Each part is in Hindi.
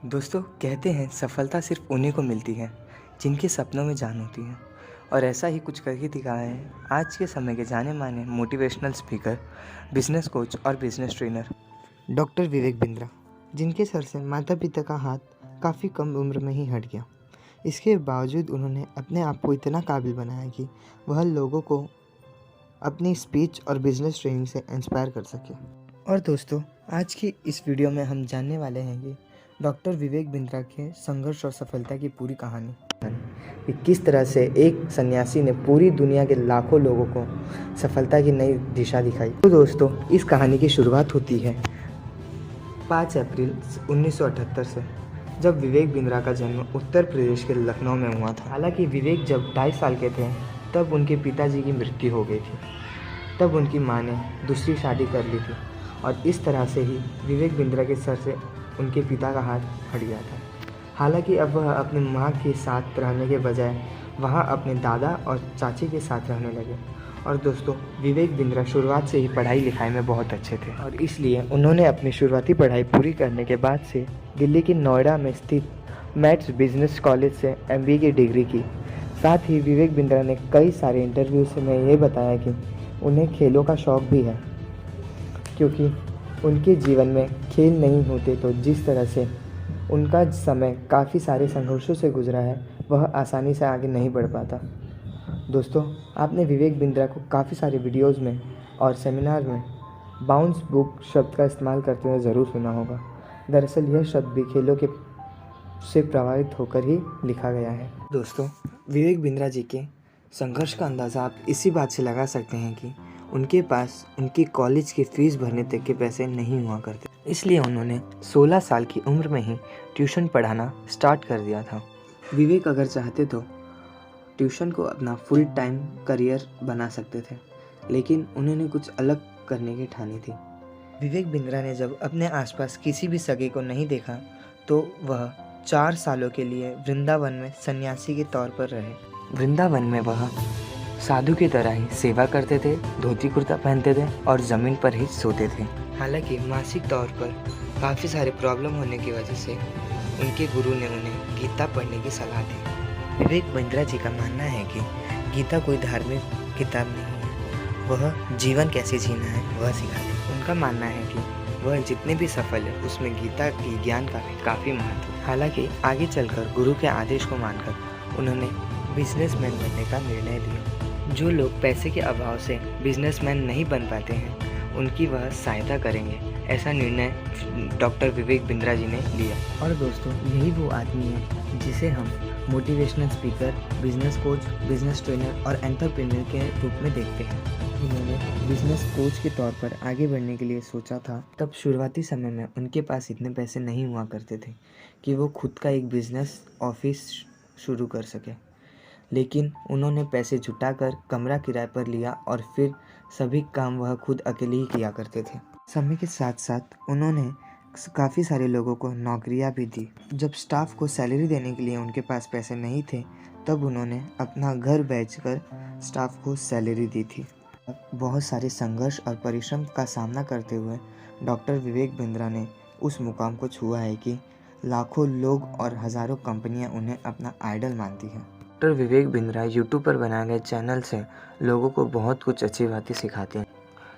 दोस्तों कहते हैं सफलता सिर्फ उन्हीं को मिलती है जिनके सपनों में जान होती है। और ऐसा ही कुछ करके दिखाया है आज के समय के जाने माने मोटिवेशनल स्पीकर, बिजनेस कोच और business trainer doctor Vivek Bindra, जिनके सर से माता पिता का हाथ काफ़ी कम उम्र में ही हट गया। इसके बावजूद उन्होंने अपने आप को इतना काबिल बनाया कि वह लोगों को अपनी स्पीच और बिजनेस ट्रेनिंग से इंस्पायर कर सके। और दोस्तों आज की इस वीडियो में हम जानने वाले हैं कि डॉक्टर विवेक बिंद्रा के संघर्ष और सफलता की पूरी कहानी कि किस तरह से एक सन्यासी ने पूरी दुनिया के लाखों लोगों को सफलता की नई दिशा दिखाई। तो दोस्तों इस कहानी की शुरुआत होती है 5 अप्रैल 1978 से, जब विवेक बिंद्रा का जन्म उत्तर प्रदेश के लखनऊ में हुआ था। हालांकि विवेक जब 2.5 साल के थे तब उनके पिताजी की मृत्यु हो गई थी। तब उनकी मां ने दूसरी शादी कर ली थी और इस तरह से ही विवेक बिंद्रा के सर से उनके पिता का हाथ हट गया था। हालांकि अब वह अपनी मां के साथ रहने के बजाय वहां अपने दादा और चाची के साथ रहने लगे। और दोस्तों विवेक बिंद्रा शुरुआत से ही पढ़ाई लिखाई में बहुत अच्छे थे और इसलिए उन्होंने अपनी शुरुआती पढ़ाई पूरी करने के बाद से दिल्ली की नोएडा में स्थित मैथ्स बिजनेस कॉलेज से MBA की डिग्री की। साथ ही विवेक बिंद्रा ने कई सारे इंटरव्यू से मैं ये बताया कि उन्हें खेलों का शौक़ भी है, क्योंकि उनके जीवन में खेल नहीं होते तो जिस तरह से उनका समय काफ़ी सारे संघर्षों से गुजरा है वह आसानी से आगे नहीं बढ़ पाता। दोस्तों आपने विवेक बिंद्रा को काफ़ी सारे वीडियोज़ में और सेमिनार में बाउंस बुक शब्द का इस्तेमाल करते हुए ज़रूर सुना होगा। दरअसल यह शब्द भी खेलों के से प्रभावित होकर ही लिखा गया है। दोस्तों विवेक बिंद्रा जी के संघर्ष का अंदाज़ा आप इसी बात से लगा सकते हैं कि उनके पास उनकी कॉलेज की फ़ीस भरने तक के पैसे नहीं हुआ करते, इसलिए उन्होंने 16 साल की उम्र में ही ट्यूशन पढ़ाना स्टार्ट कर दिया था। विवेक अगर चाहते तो ट्यूशन को अपना फुल टाइम करियर बना सकते थे, लेकिन उन्होंने कुछ अलग करने की ठानी थी। विवेक बिंद्रा ने जब अपने आसपास किसी भी सगे को नहीं देखा तो वह 4 सालों के लिए वृंदावन में सन्यासी के तौर पर रहे। वृंदावन में वह साधु की तरह ही सेवा करते थे, धोती कुर्ता पहनते थे और ज़मीन पर ही सोते थे। हालांकि मानसिक तौर पर काफ़ी सारे प्रॉब्लम होने की वजह से उनके गुरु ने उन्हें गीता पढ़ने की सलाह दी। विवेक बिंद्रा जी का मानना है कि गीता कोई धार्मिक किताब नहीं है, वह जीवन कैसे जीना है वह सिखाती है। उनका मानना है कि वह जितने भी सफल है उसमें गीता की ज्ञान का भी काफ़ी महत्व है। हालांकि आगे चलकर गुरु के आदेश को मानकर उन्होंने बिजनेसमैन बनने का निर्णय लिया। जो लोग पैसे के अभाव से बिजनेसमैन नहीं बन पाते हैं उनकी वह सहायता करेंगे, ऐसा निर्णय डॉक्टर विवेक बिंद्रा जी ने लिया। और दोस्तों यही वो आदमी है जिसे हम motivational speaker, business coach, business trainer और एंटरप्रेन्योर के रूप में देखते हैं। उन्होंने बिजनेस कोच के तौर पर आगे बढ़ने के लिए सोचा था। तब शुरुआती समय में उनके पास इतने पैसे नहीं हुआ करते थे कि वो खुद का एक बिजनेस ऑफिस शुरू कर सके, लेकिन उन्होंने पैसे जुटाकर कमरा किराए पर लिया और फिर सभी काम वह खुद अकेले ही किया करते थे। समय के साथ साथ उन्होंने काफ़ी सारे लोगों को नौकरियां भी दी। जब स्टाफ को सैलरी देने के लिए उनके पास पैसे नहीं थे तब उन्होंने अपना घर बेचकर स्टाफ को सैलरी दी थी। बहुत सारे संघर्ष और परिश्रम का सामना करते हुए डॉक्टर विवेक बिंद्रा ने उस मुकाम को छुआ है कि लाखों लोग और हज़ारों कंपनियां उन्हें अपना आइडल मानती हैं। डॉक्टर विवेक बिंद्रा यूट्यूब पर बनाए गए चैनल से लोगों को बहुत कुछ अच्छी बातें सिखाते हैं।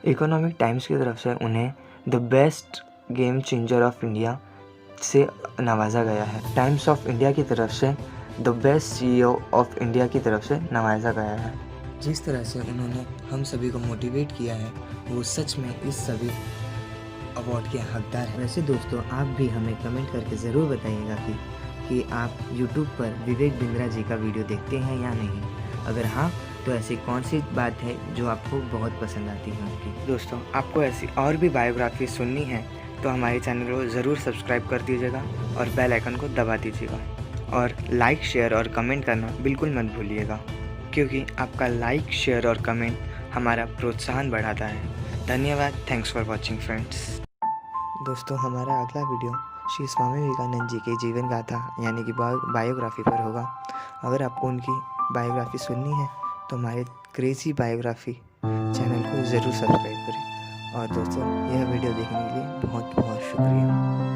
इकोनॉमिक टाइम्स की तरफ से उन्हें the best game changer of India से नवाजा गया है। टाइम्स ऑफ इंडिया की तरफ से the best CEO of India की तरफ से नवाजा गया है। जिस तरह से उन्होंने हम सभी को मोटिवेट किया है वो सच में इस सभी अवार्ड के हकदार हैं। वैसे दोस्तों आप भी हमें कमेंट करके ज़रूर बताइएगा कि आप YouTube पर विवेक बिंद्रा जी का वीडियो देखते हैं या नहीं। अगर हाँ तो ऐसी कौन सी बात है जो आपको बहुत पसंद आती है उनकी। दोस्तों आपको ऐसी और भी बायोग्राफी सुननी है तो हमारे चैनल को ज़रूर सब्सक्राइब कर दीजिएगा और बेल आइकन को दबा दीजिएगा और लाइक, शेयर और कमेंट करना बिल्कुल मत भूलिएगा, क्योंकि आपका लाइक, शेयर और कमेंट हमारा प्रोत्साहन बढ़ाता है। धन्यवाद। Thanks for watching friends. दोस्तों हमारा अगला वीडियो श्री स्वामी विवेकानंद जी के जीवन गाथा यानी कि बायोग्राफी पर होगा। अगर आपको उनकी बायोग्राफी सुननी है तो हमारे क्रेजी बायोग्राफी चैनल को ज़रूर सब्सक्राइब करें। और दोस्तों यह वीडियो देखने के लिए बहुत बहुत शुक्रिया।